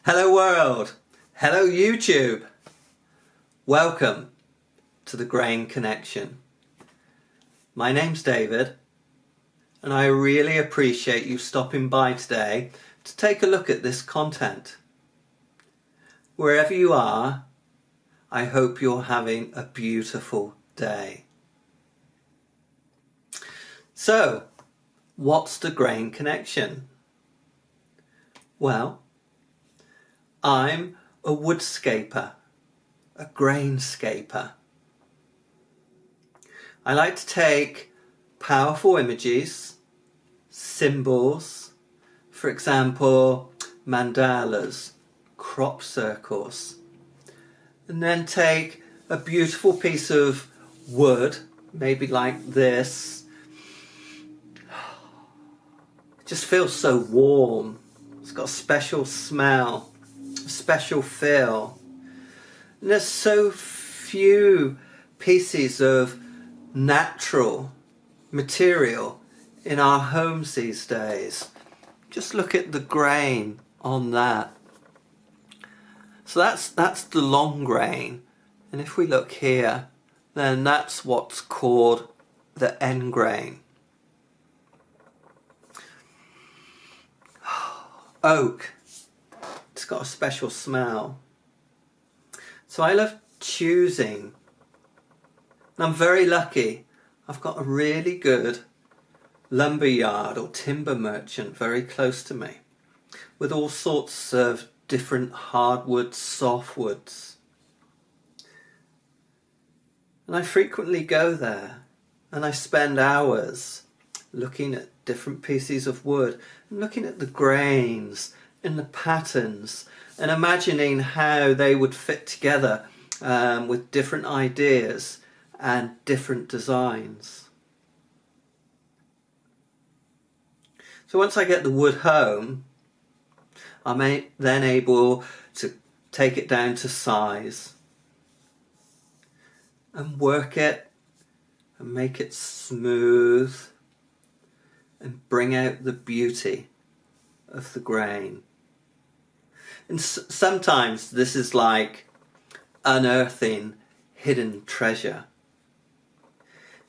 Hello world, hello YouTube. Welcome to the Grain Connection. My name's David and I really appreciate you stopping by today to take a look at this content. Wherever you are, I hope you're having a beautiful day. So, what's the Grain Connection? Well, I'm a woodscaper, a grainscaper. I like to take powerful images, symbols, for example, mandalas, crop circles, and then take a beautiful piece of wood, maybe like this. It just feels so warm. It's got a special smell. Special feel. And there's so few pieces of natural material in our homes these days. Just look at the grain on that. So that's the long grain, and if we look here, then that's what's called the end grain. Oak. It's got a special smell. So I love choosing. And I'm very lucky. I've got a really good lumber yard or timber merchant very close to me with all sorts of different hardwoods, softwoods. And I frequently go there and I spend hours looking at different pieces of wood and looking at the grains and the patterns and imagining how they would fit together with different ideas and different designs. So once I get the wood home, I'm then able to take it down to size and work it and make it smooth and bring out the beauty of the grain. And sometimes this is like unearthing hidden treasure.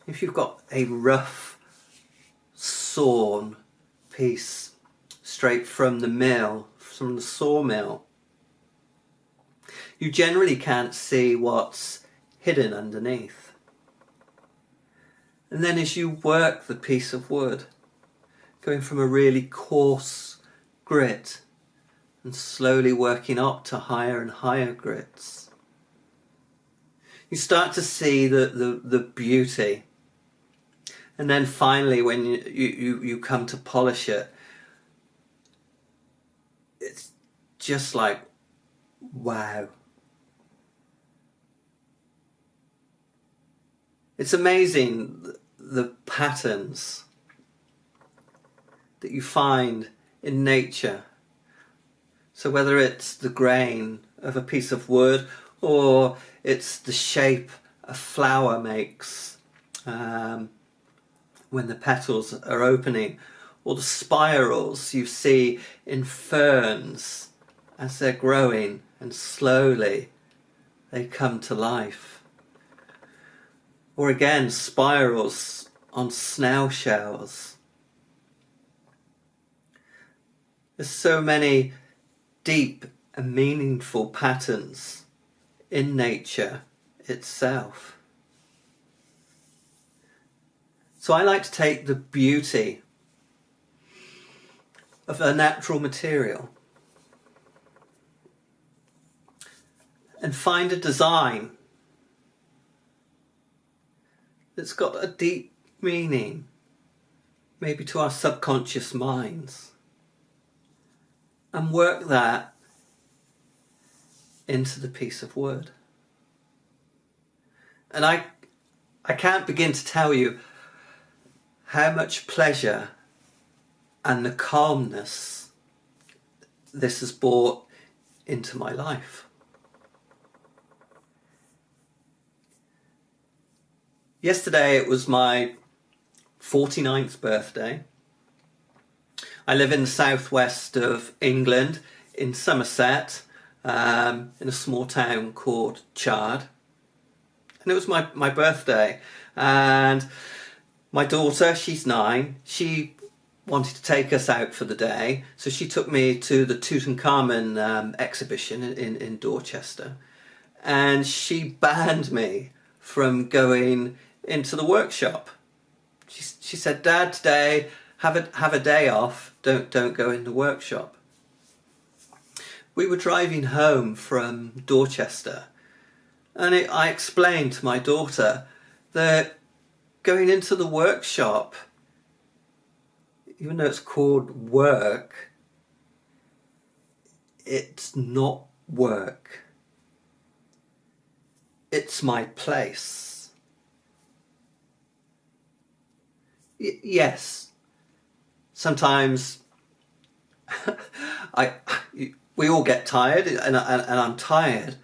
If you've got a rough sawn piece straight from the mill, from the sawmill, you generally can't see what's hidden underneath. And then as you work the piece of wood, going from a really coarse grit and slowly working up to higher and higher grits, you start to see the beauty. And then finally when you come to polish it, it's just like, wow. It's amazing the patterns that you find in nature. So whether it's the grain of a piece of wood or it's the shape a flower makes when the petals are opening, or the spirals you see in ferns as they're growing and slowly they come to life. Or again, spirals on snail shells. There's so many deep and meaningful patterns in nature itself. So I like to take the beauty of a natural material and find a design that's got a deep meaning, maybe to our subconscious minds, and work that into the piece of wood. And I can't begin to tell you how much pleasure and the calmness this has brought into my life. Yesterday it was my 49th birthday. I live in the southwest of England in Somerset, in a small town called Chard. And it was my birthday. And my daughter, she's 9, she wanted to take us out for the day. So she took me to the Tutankhamun exhibition in Dorchester. And she banned me from going into the workshop. She said, "Dad, today have a day off. Don't go in the workshop." We were driving home from Dorchester, and I explained to my daughter that going into the workshop, even though it's called work, it's not work. It's my place. Yes, sometimes we all get tired, and I'm tired,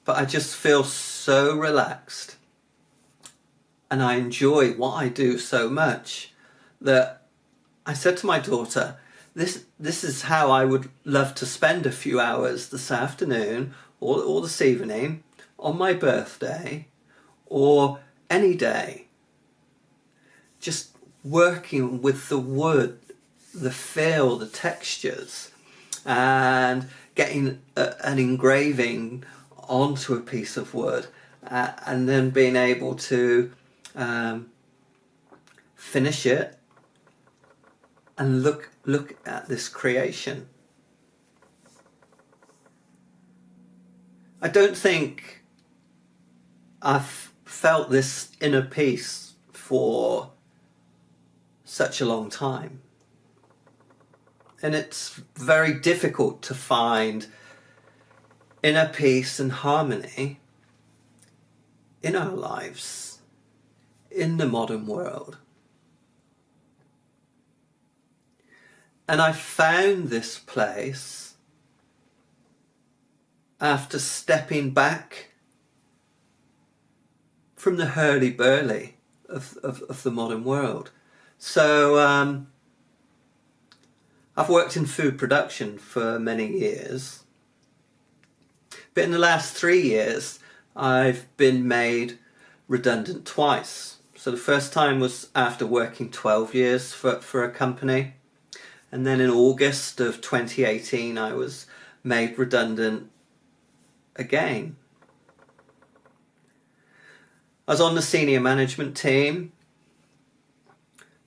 but I just feel so relaxed, and I enjoy what I do so much that I said to my daughter, this is how I would love to spend a few hours this afternoon or this evening on my birthday or any day, just working with the wood, the feel, the textures, and getting an engraving onto a piece of wood, and then being able to finish it and look at this creation. I don't think I've felt this inner peace for such a long time. And it's very difficult to find inner peace and harmony in our lives, in the modern world. And I found this place after stepping back from the hurly-burly of the modern world. So I've worked in food production for many years, but in the last 3 years I've been made redundant twice. So the first time was after working 12 years for a company, and then in August of 2018 I was made redundant again. I was on the senior management team,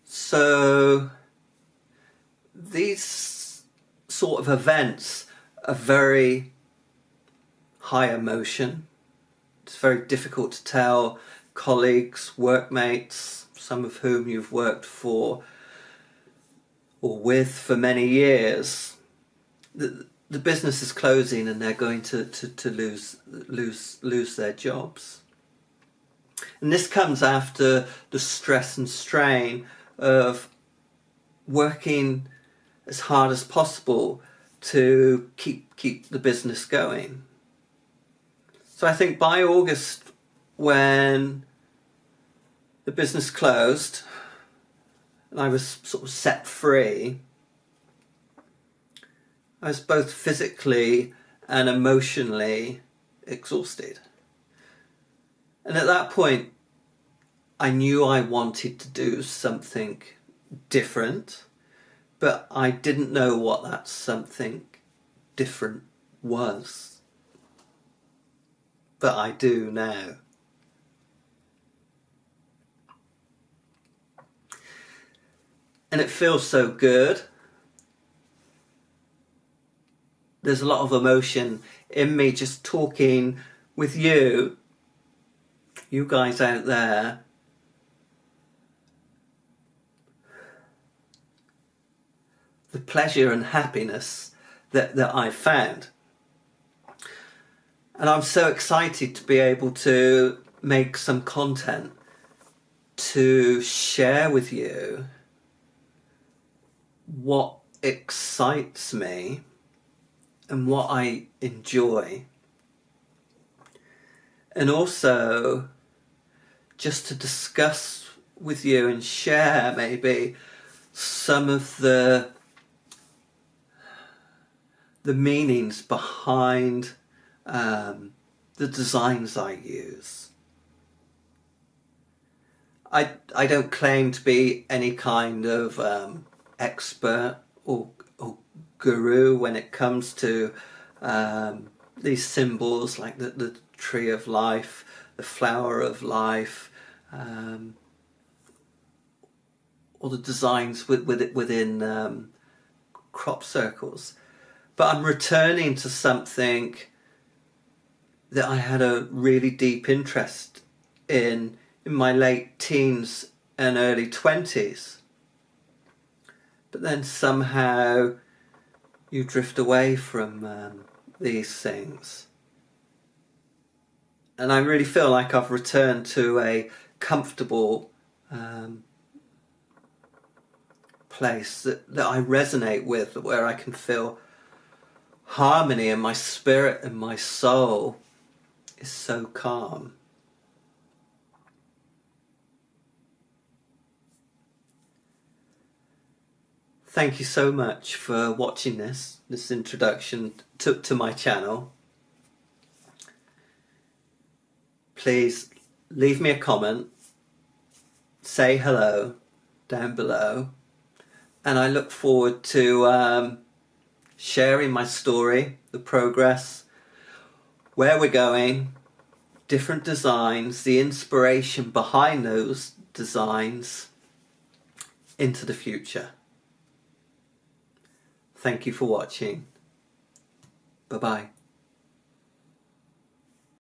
so these sort of events are very high emotion. It's very difficult to tell colleagues, workmates, some of whom you've worked for or with for many years, the business is closing and they're going to lose their jobs. And this comes after the stress and strain of working as hard as possible to keep the business going. So I think by August, when the business closed and I was sort of set free, I was both physically and emotionally exhausted. And at that point, I knew I wanted to do something different, but I didn't know what that something different was. But I do now. And it feels so good. There's a lot of emotion in me just talking with you guys out there. The pleasure and happiness that I've found. And I'm so excited to be able to make some content to share with you what excites me and what I enjoy. And also just to discuss with you and share maybe some of the the meanings behind the designs I use. I don't claim to be any kind of expert or guru when it comes to these symbols like the tree of life, the flower of life, or the designs within crop circles. But I'm returning to something that I had a really deep interest in my late teens and early 20s. But then somehow you drift away from these things. And I really feel like I've returned to a comfortable place that I resonate with, where I can feel harmony, and my spirit and my soul is so calm. Thank you so much for watching this introduction to my channel. Please leave me a comment, say hello down below, and I look forward to sharing my story, the progress, where we're going, different designs, the inspiration behind those designs into the future. Thank you for watching. Bye-bye.